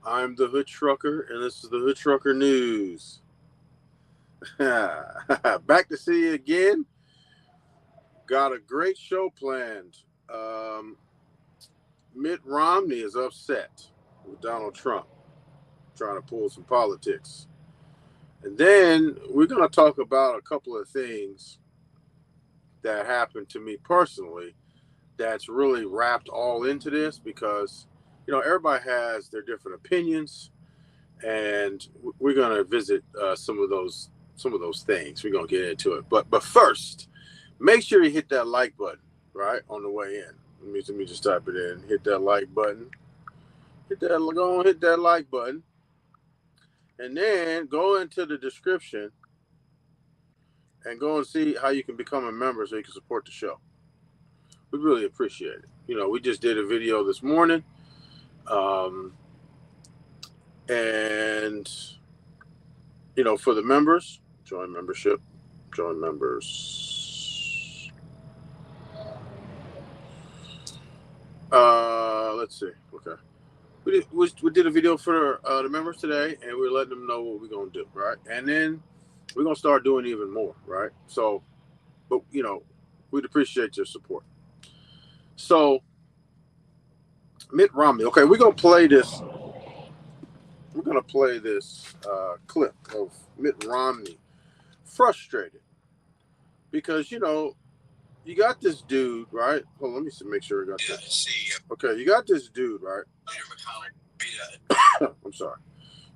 I'm the Hood Trucker, and this is the Hood Trucker News. Back to see you again. Got a great show planned. Um, Mitt Romney is upset with Donald Trump, trying to pull some politics. And then we're going to talk about a couple of things that happened to me personally that's really wrapped all into this because, everybody has their different opinions, and we're going to visit some of those things. We're going to get into it. But first, make sure you hit that like button, right, on the way in. Let me just type it in. Hit that like button. Hit that like button. And then go into the description and go and see how you can become a member so you can support the show. We really appreciate it. We just did a video this morning. And, for the members, join membership, join members. Let's see. Okay. We did a video for the members today, and we're letting them know what we're going to do, right? And then we're going to start doing even more, right? So, but, we'd appreciate your support. So, Mitt Romney. Okay, we're going to play this. We're going to play this clip of Mitt Romney frustrated because, you got this dude, right? Hold on, let me make sure we got this. Okay, you got this dude, right? I'm sorry.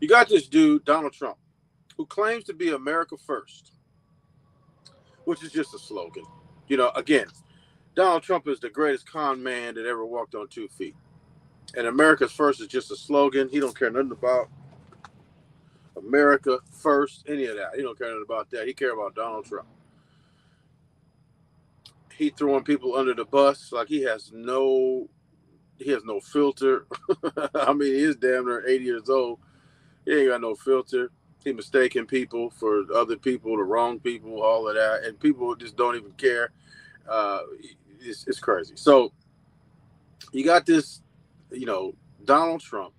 You got this dude, Donald Trump, who claims to be America First, which is just a slogan. Again, Donald Trump is the greatest con man that ever walked on 2 feet. And America's First is just a slogan. He don't care nothing about America First, any of that. He don't care nothing about that. He care about Donald Trump. He throwing people under the bus like he has no filter. I mean, he is damn near 80 years old. He ain't got no filter. He mistaking people for other people, the wrong people, all of that, and people just don't even care. It's crazy. So you got this, Donald Trump,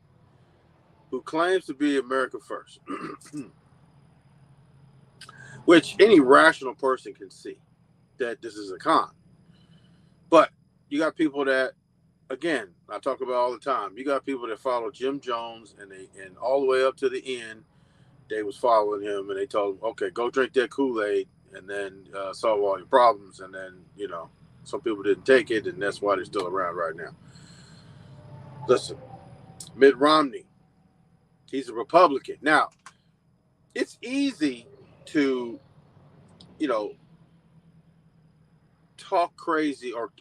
who claims to be America First, which any rational person can see that this is a con. But you got people that, again, I talk about all the time. You got people that follow Jim Jones, and all the way up to the end, they was following him, and they told him, okay, go drink that Kool-Aid, and then solve all your problems. And then, some people didn't take it, and that's why they're still around right now. Listen, Mitt Romney, he's a Republican. Now, it's easy to, talk crazy or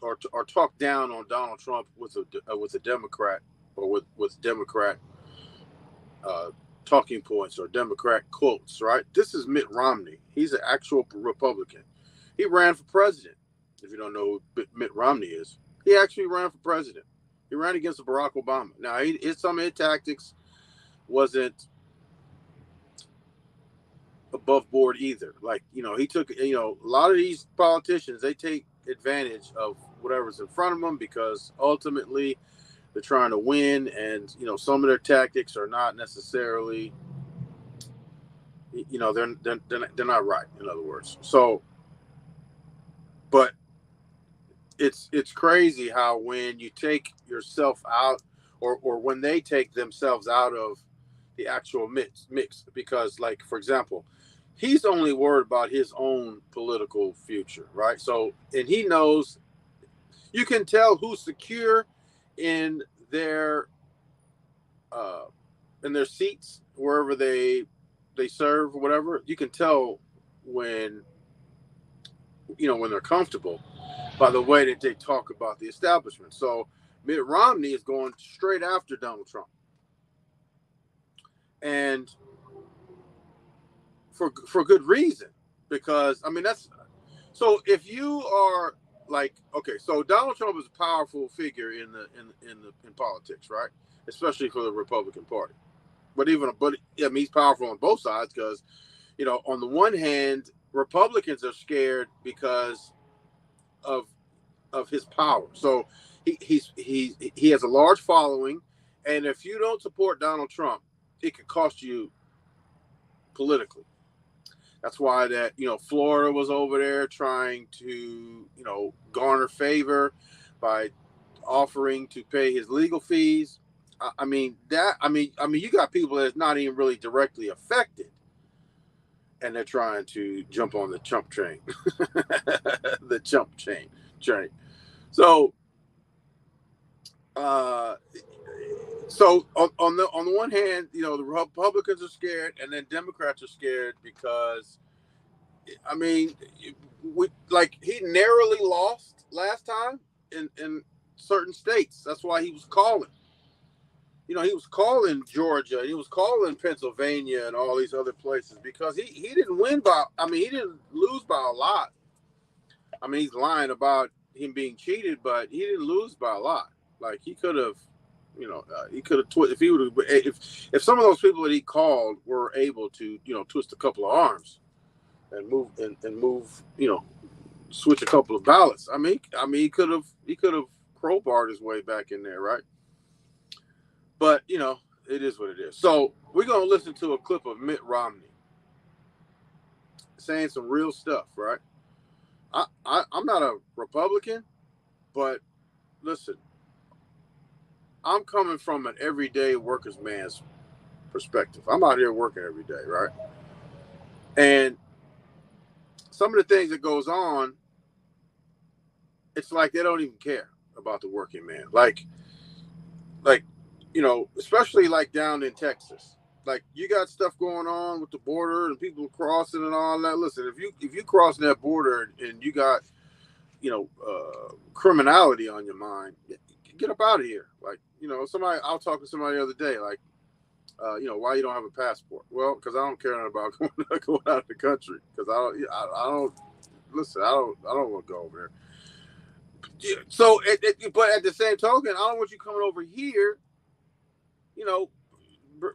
talk down on Donald Trump with a Democrat or with Democrat talking points or Democrat quotes, right? This is Mitt Romney. He's an actual Republican. He ran for president. If you don't know who Mitt Romney is, he actually ran for president. He ran against Barack Obama. Now, some of his tactics wasn't above board either. Like, he took, a lot of these politicians, they take advantage of whatever's in front of them because ultimately they're trying to win. And, some of their tactics are not necessarily, they're not right, in other words. So, but it's crazy how when you take yourself out or when they take themselves out of the actual mix, because, like, for example, he's only worried about his own political future, right? So, and he knows, you can tell who's secure in their seats wherever they serve or whatever. You can tell when when they're comfortable by the way that they talk about the establishment. So Mitt Romney is going straight after Donald Trump, and for good reason, because that's so. If you are like, okay, so Donald Trump is a powerful figure in politics, right? Especially for the Republican Party. But he's powerful on both sides because, on the one hand, Republicans are scared because of his power. So he has a large following, And if you don't support Donald Trump, it could cost you politically. That's why that, Florida was over there trying to, garner favor by offering to pay his legal fees. I mean, you got people that's not even really directly affected, and they're trying to jump on the Trump train, the Trump train. So, on the one hand, the Republicans are scared, and then Democrats are scared because, I mean, he narrowly lost last time in certain states. That's why he was calling. He was calling Georgia, he was calling Pennsylvania and all these other places because he didn't win by, he didn't lose by a lot. He's lying about him being cheated, but he didn't lose by a lot. Like he could have, he could have if he would have, if some of those people that he called were able to, twist a couple of arms and move switch a couple of ballots. He could have crowbarred his way back in there, right? But, it is what it is. So we're going to listen to a clip of Mitt Romney saying some real stuff, right? I'm not a Republican, but listen, I'm coming from an everyday workers man's perspective. I'm out here working every day, right? And some of the things that goes on, it's like they don't even care about the working man. Like, especially like down in Texas, like you got stuff going on with the border and people crossing and all that. Listen, if you cross that border and you got, criminality on your mind, get up out of here. Like, somebody, I was talking to somebody the other day, like, why you don't have a passport? Well, because I don't care about going out of the country. Because I don't want to go over there. So, but at the same token, I don't want you coming over here,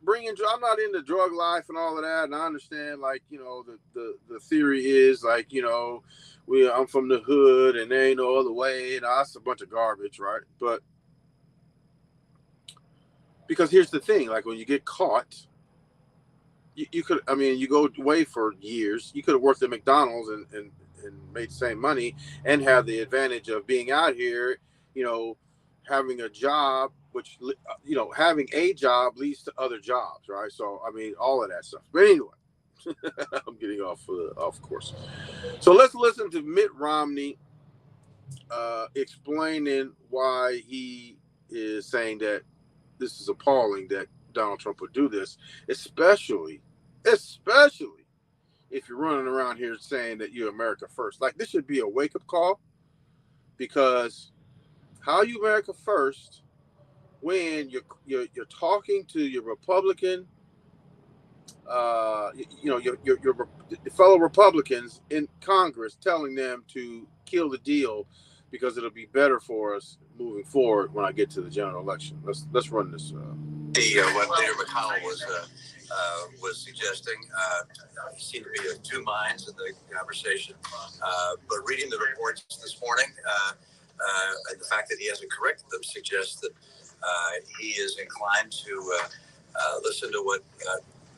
bringing. I'm not into drug life and all of that, and I understand, like, the theory is like, I'm from the hood and there ain't no other way, and that's a bunch of garbage, right? But because here's the thing, like when you get caught, you could, you go away for years, you could have worked at McDonald's and made the same money and have the advantage of being out here, having a job, which, having a job leads to other jobs, right? So, all of that stuff. But anyway, I'm getting off course. So let's listen to Mitt Romney explaining why he is saying that this is appalling that Donald Trump would do this, especially if you're running around here saying that you're America first. Like, this should be a wake-up call, because how are you America first when you're talking to your Republican, your fellow Republicans in Congress, telling them to kill the deal because it'll be better for us moving forward when I get to the general election. Let's run this. What Leader McConnell was suggesting, he seemed to be of two minds in the conversation. But reading the reports this morning, and the fact that he hasn't corrected them suggests that he is inclined to listen to what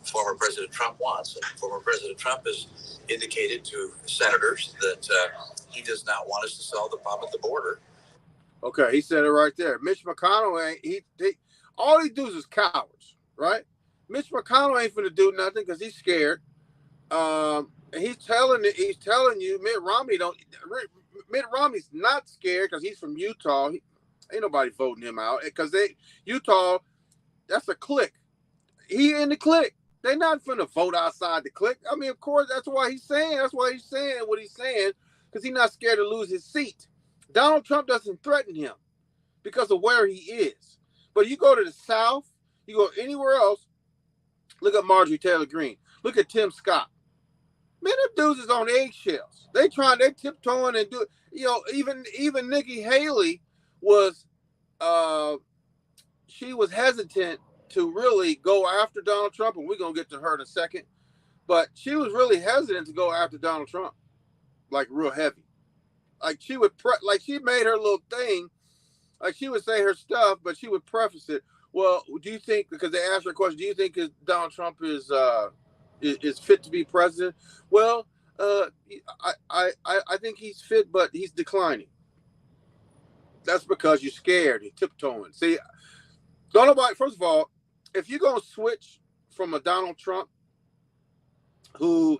former President Trump wants. And former President Trump has indicated to senators that he does not want us to solve the problem at the border. Okay, he said it right there. Mitch McConnell all he does is cowards, right? Mitch McConnell ain't finna do nothing because he's scared. And he's telling you, Mitt Romney's not scared because he's from Utah. Ain't nobody voting him out because Utah, that's a clique. He in the clique. They're not finna vote outside the clique. Of course, that's why he's saying what he's saying, because he's not scared to lose his seat. Donald Trump doesn't threaten him because of where he is. But you go to the South, you go anywhere else, look at Marjorie Taylor Greene. Look at Tim Scott. Man, them dudes is on eggshells. They tiptoeing and do, even Nikki Haley was, she was hesitant to really go after Donald Trump, and we're going to get to her in a second. But she was really hesitant to go after Donald Trump, like real heavy. Like she made her little thing, like she would say her stuff, but she would preface it, Well, do you think, because they asked her a question, do you think Donald Trump is fit to be president? Well, uh, I think he's fit, but he's declining. That's because you're scared. You're tiptoeing. See, don't nobody. First of all, if you're gonna switch from a Donald Trump, who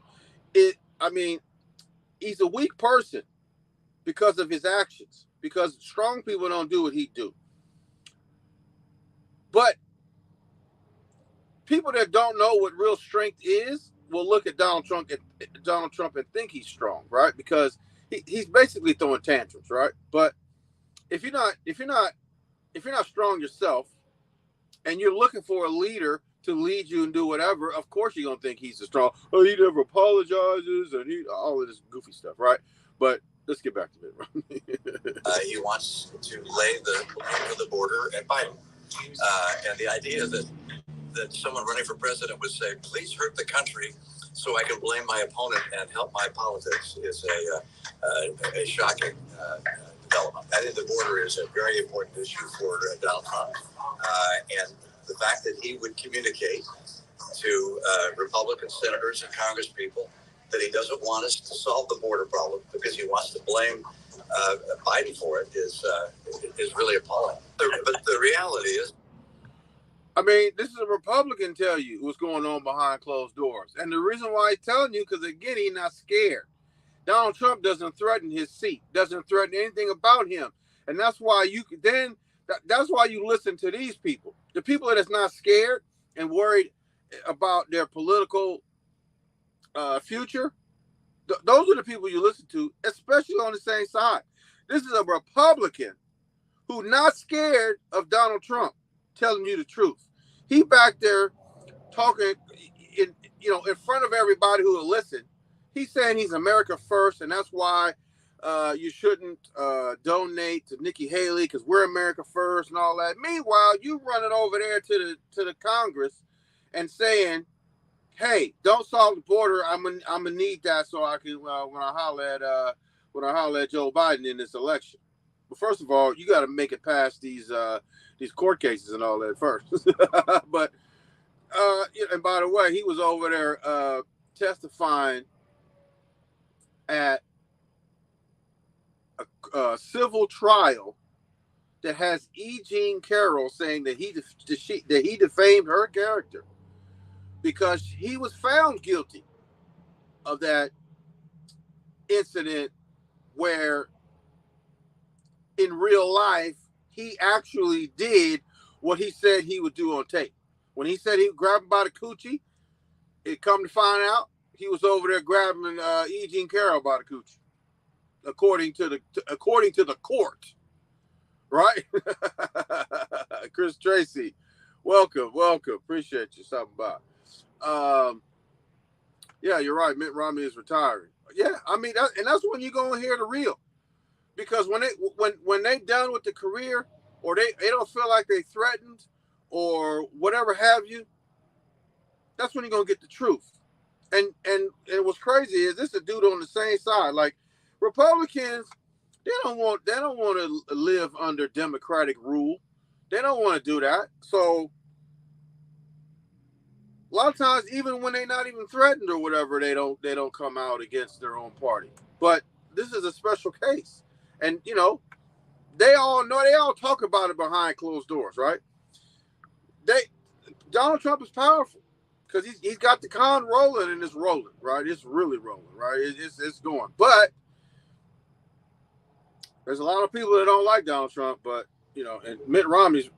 I mean, he's a weak person because of his actions. Because strong people don't do what he do. But people that don't know what real strength is will look at Donald Trump and think he's strong, right? Because he's basically throwing tantrums, right? But if you're not strong yourself and you're looking for a leader to lead you and do whatever, of course you're gonna think he's a strong. Oh, he never apologizes and he all of this goofy stuff, right? But let's get back to Mitt Romney. He wants to lay the border at Biden, and the idea that someone running for president would say, "Please hurt the country, so I can blame my opponent and help my politics," is a shocking development. I think the border is a very important issue for Donald Trump, and the fact that he would communicate to Republican senators and Congress people that he doesn't want us to solve the border problem because he wants to blame Biden for it is really appalling. But the reality is, I mean, this is a Republican tell you what's going on behind closed doors. And the reason why he's telling you, because again, he's not scared. Donald Trump doesn't threaten his seat, doesn't threaten anything about him. And that's why that's why you listen to these people. The people that's not scared and worried about their political future, those are the people you listen to, especially on the same side. This is a Republican who's not scared of Donald Trump telling you the truth. He back there talking in front of everybody who will listen. He's saying he's America first, and that's why you shouldn't donate to Nikki Haley because we're America first and all that. Meanwhile, you running over there to the Congress and saying, "Hey, don't solve the border. I'm gonna need that so I can when I holler at Joe Biden in this election." But first of all, you got to make it past these court cases and all that first. But and by the way, he was over there testifying at a civil trial that has E. Jean Carroll saying that he defamed her character because he was found guilty of that incident where in real life he actually did what he said he would do on tape. When he said he would grab him by the coochie, it come to find out he was over there grabbing E. Jean Carroll by the coochie, according to the court, right? Chris Tracy, welcome. Appreciate you stopping by. Yeah, you're right. Mitt Romney is retiring. Yeah, I mean, that's when you go and hear the real, because when they done with the career, or they don't feel like they threatened, or whatever have you, that's when you're gonna get the truth. And what's crazy is this a dude on the same side. Like Republicans, they don't want to live under Democratic rule. They don't want to do that. So a lot of times, even when they're not even threatened or whatever, they don't come out against their own party. But this is a special case, and they all talk about it behind closed doors, right? Donald Trump is powerful because he's got the con rolling, and it's rolling, right? It's really rolling, right? It's going. But there's a lot of people that don't like Donald Trump, but and Mitt Romney's,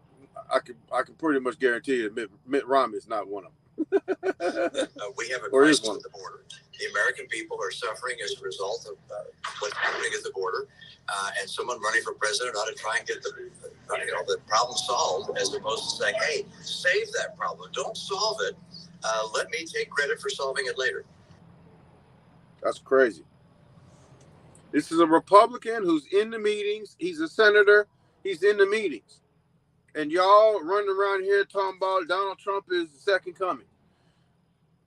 I can pretty much guarantee you Mitt Romney is not one of them. We have a crisis at the border. The American people are suffering as a result of what's happening at the border, and someone running for president ought to try and get the problem solved, as opposed to saying, "Hey, save that problem. Don't solve it. Let me take credit for solving it later." That's crazy. This is a Republican who's in the meetings. He's a senator. He's in the meetings. And y'all running around here talking about Donald Trump is the second coming.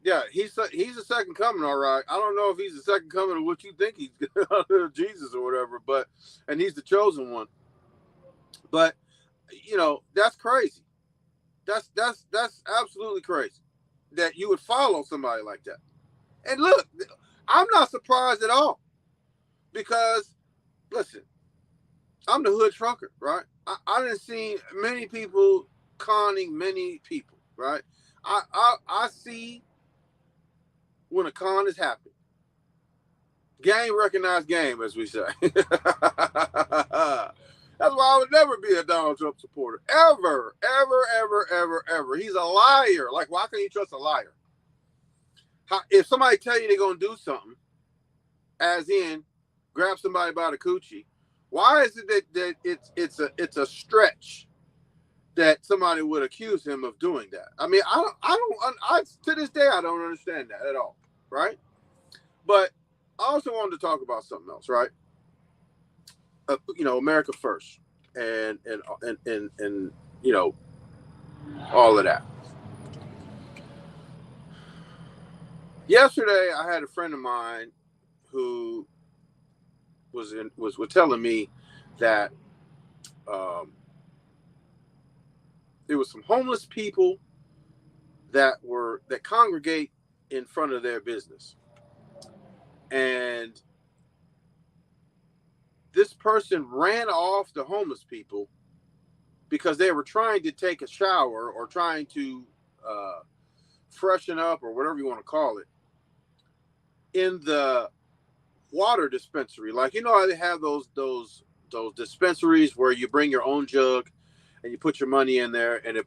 Yeah, he's a second coming, all right. I don't know if he's the second coming of what you think he's Jesus or whatever, and he's the chosen one. But that's crazy. That's absolutely crazy that you would follow somebody like that. And look, I'm not surprised at all because listen, I'm the hood trunker, right? I didn't see many people conning many people, right? I see when a con is happening. Game recognized game, as we say. That's why I would never be a Donald Trump supporter. Ever, ever, ever, ever, ever. He's a liar. Like, why can't you trust a liar? If somebody tell you they're going to do something, as in grab somebody by the coochie, why is it that it's a stretch that somebody would accuse him of doing that? I mean, I to this day, I don't understand that at all, right? But I also wanted to talk about something else, right? America first, and all of that. Yesterday, I had a friend of mine who was telling me that there was some homeless people that congregate in front of their business, and this person ran off the homeless people because they were trying to take a shower or trying to freshen up or whatever you want to call it in the water dispensary. Like, how they have those dispensaries where you bring your own jug and you put your money in there and it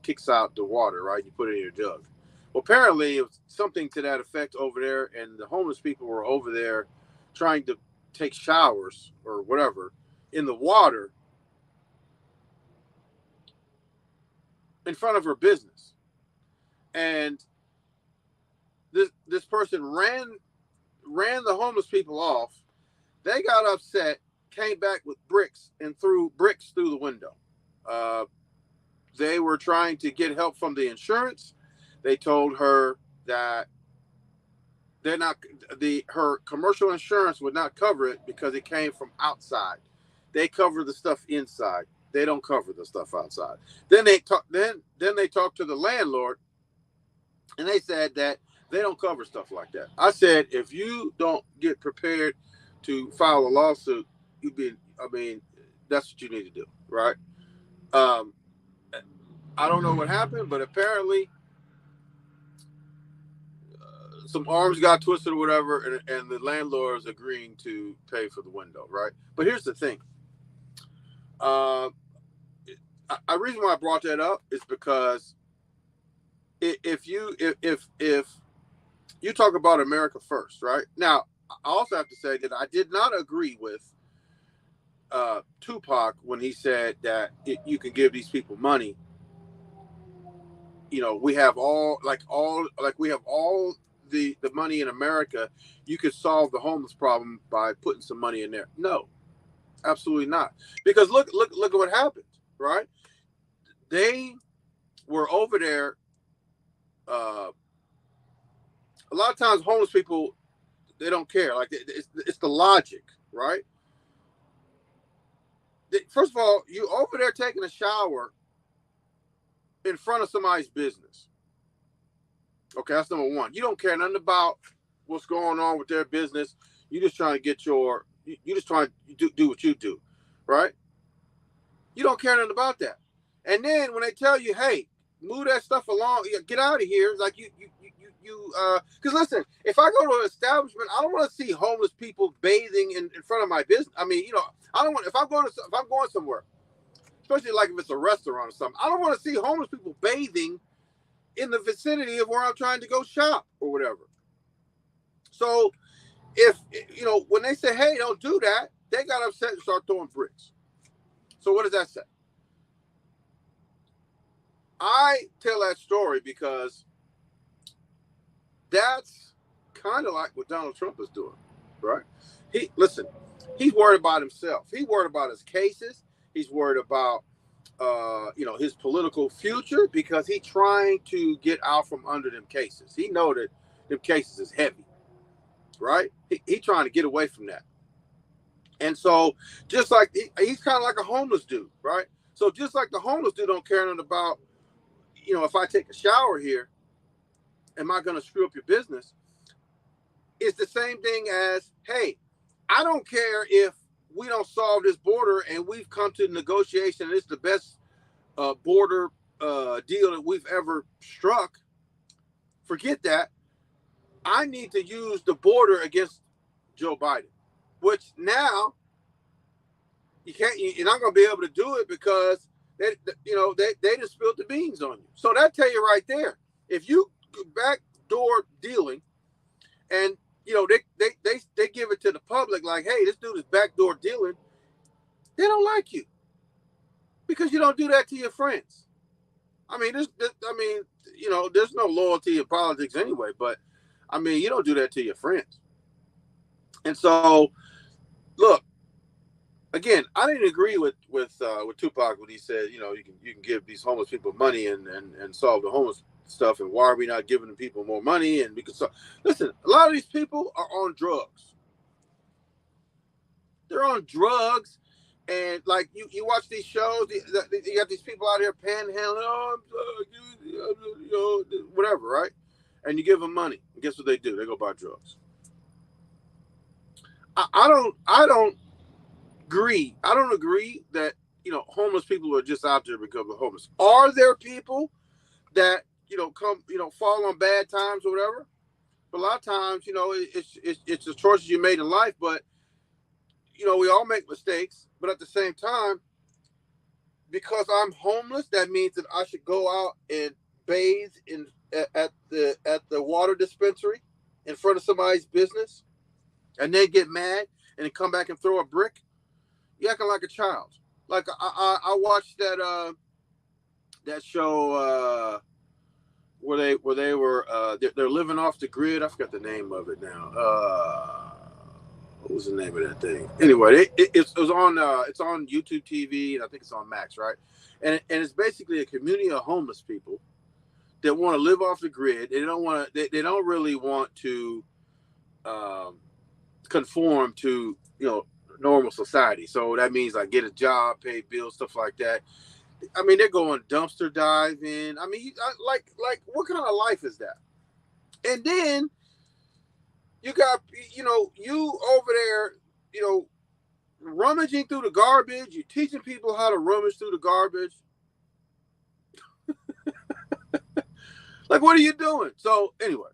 kicks out the water, right? You put it in your jug. Well, apparently it was something to that effect over there, and the homeless people were over there trying to take showers or whatever in the water in front of her business. And this person ran the homeless people off. They got upset, came back with bricks and threw bricks through the window. They were trying to get help from the insurance. They told her that her commercial insurance would not cover it because it came from outside. They cover the stuff inside. They don't cover the stuff outside. Then they talked to the landlord, and they said that they don't cover stuff like that. I said, if you don't get prepared to file a lawsuit, that's what you need to do, right? I don't know what happened, but apparently some arms got twisted or whatever, and the landlord is agreeing to pay for the window, right? But here's the thing. The reason why I brought that up is because if you talk about America first, right? Now, I also have to say that I did not agree with Tupac when he said that you can give these people money. We have all the money in America. You could solve the homeless problem by putting some money in there. No, absolutely not. Because look at what happened, right? They were over there. A lot of times, homeless people, they don't care. Like, it's the logic, right? First of all, you over there taking a shower in front of somebody's business. Okay, that's number one. You don't care nothing about what's going on with their business. You just trying to get you just trying to do what you do, right? You don't care nothing about that. And then when they tell you, hey, move that stuff along, get out of here, it's like because listen, if I go to an establishment, I don't want to see homeless people bathing in front of my business. I mean, I don't want, if I'm going somewhere, especially like if it's a restaurant or something, I don't want to see homeless people bathing in the vicinity of where I'm trying to go shop or whatever. So if, when they say, hey, don't do that, they got upset and start throwing bricks. So what does that say? I tell that story because that's kind of like what Donald Trump is doing, right? He's worried about himself. He's worried about his cases. He's worried about, his political future because he's trying to get out from under them cases. He know that them cases is heavy, right? He's trying to get away from that. And so just like he's kind of like a homeless dude, right? So just like the homeless dude don't care nothing about, if I take a shower here, am I going to screw up your business? It's the same thing as, hey, I don't care if we don't solve this border and we've come to negotiation and it's the best border deal that we've ever struck. Forget that. I need to use the border against Joe Biden, which now you're not going to be able to do it because they just spilled the beans on you. So that tell you right there, if you backdoor dealing and they give it to the public like, hey, this dude is backdoor dealing, they don't like you because you don't do that to your friends. I mean, there's no loyalty in politics anyway, but I mean, you don't do that to your friends. And so, look, again, I didn't agree with Tupac when he said, you can give these homeless people money and solve the homeless stuff, and why are we not giving the people more money? And because listen, a lot of these people are on drugs. They're on drugs, and like you watch these shows, you got these people out here panhandling, whatever, right? And you give them money, and guess what they do? They go buy drugs. I don't agree. I don't agree that homeless people are just out there because of homeless. Are there people that come fall on bad times or whatever? But a lot of times, it's the choices you made in life. But we all make mistakes. But at the same time, because I'm homeless, that means that I should go out and bathe at the water dispensary in front of somebody's business, and they get mad and then come back and throw a brick. You acting like a child. Like I watched that show where they were they're living off the grid. I forgot the name of it now. What was the name of that thing? Anyway, it was on it's on YouTube TV, and I think it's on Max, right? And it's basically a community of homeless people that want to live off the grid. They don't really want to conform to normal society. So that means like get a job, pay bills, stuff like that. I mean, they're going dumpster diving. I mean, like what kind of life is that? And then you got you over there, rummaging through the garbage. You're teaching people how to rummage through the garbage. Like, what are you doing? So anyway,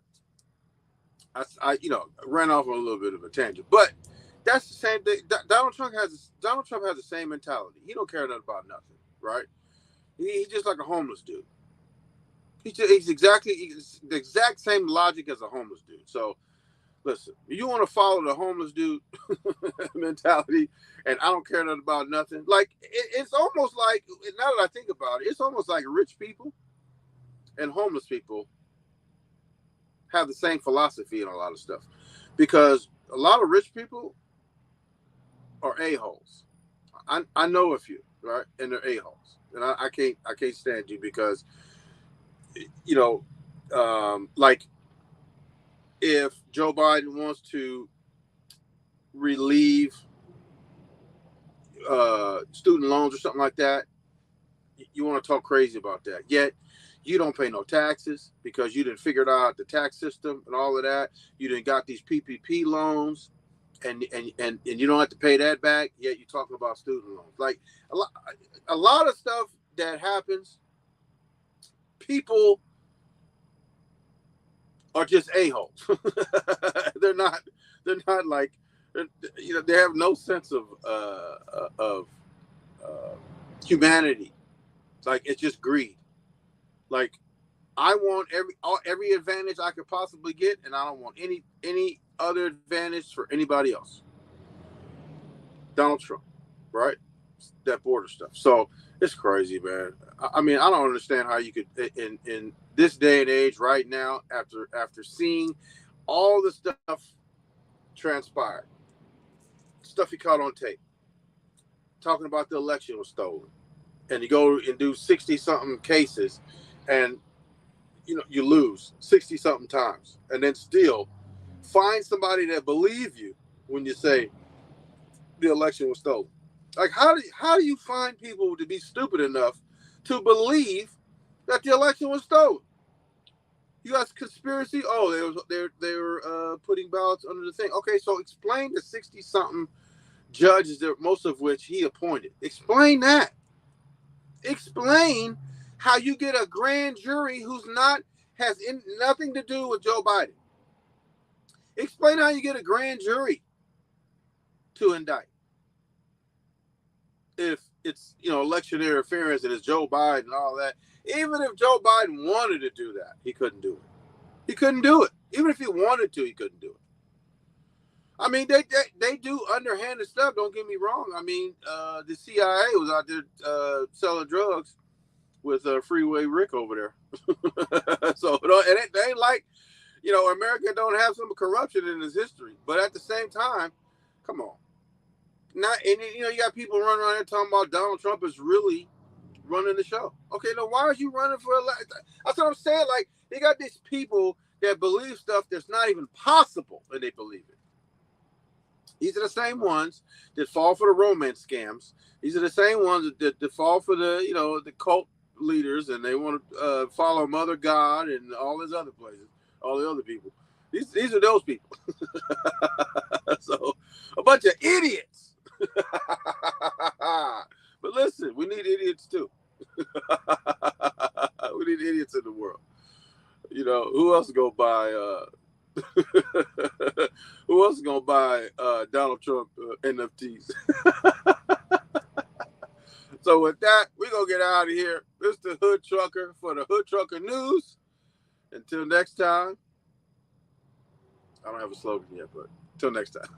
I ran off on a little bit of a tangent, but that's the same thing. Donald Trump has the same mentality. He don't care nothing about nothing, right? He's just like a homeless dude. He's exactly the exact same logic as a homeless dude. So listen, you want to follow the homeless dude mentality, and I don't care nothing about nothing. Like it's almost like, now that I think about it, it's almost like rich people and homeless people have the same philosophy in a lot of stuff, because a lot of rich people are a-holes. I know a few, right? And they're a-holes, and I can't stand you because like if Joe Biden wants to relieve student loans or something like that, you want to talk crazy about that. Yet you don't pay no taxes because you didn't figure out the tax system and all of that. You didn't got these PPP loans, and you don't have to pay that back. Yet you're talking about student loans. Like a lot of stuff that happens, people are just a-holes. They're not like, they have no sense of humanity. Like, it's just greed. Like, I want every advantage I could possibly get, and I don't want any other advantage for anybody else. Donald Trump, right? That border stuff. So it's crazy, man. I mean, I don't understand how you could, in this day and age, right now, after seeing all the stuff transpired, stuff he caught on tape, talking about the election was stolen, and you go and do 60-something cases, and you lose 60-something times, and then still find somebody that believe you when you say the election was stolen. Like, how do you find people to be stupid enough to believe that the election was stolen? You got conspiracy. Oh, they were putting ballots under the thing. Okay, so explain the 60-something judges, most of which he appointed. Explain that. Explain how you get a grand jury who's has nothing to do with Joe Biden. Explain how you get a grand jury to indict if it's election interference and it's Joe Biden and all that. Even if Joe Biden wanted to do that, he couldn't do it. He couldn't do it. Even if he wanted to, he couldn't do it. I mean, they do underhanded stuff. Don't get me wrong. I mean, the CIA was out there selling drugs with Freeway Rick over there. So they ain't like, America don't have some corruption in its history. But at the same time, come on. You got people running around there talking about Donald Trump is really running the show. Okay, now why are you running for election? That's what I'm saying. Like, they got these people that believe stuff that's not even possible, and they believe it. These are the same ones that fall for the romance scams. These are the same ones that fall for the cult leaders, and they want to follow Mother God and all these other places, all the other people. These are those people. So, a bunch of idiots. But listen, we need idiots too. We need idiots in the world. Who else is gonna buy who else is gonna buy Donald Trump NFTs? So with that, we're gonna get out of here. This is the Hood Trucker for the Hood Trucker News. Until next time. I don't have a slogan yet, but until next time.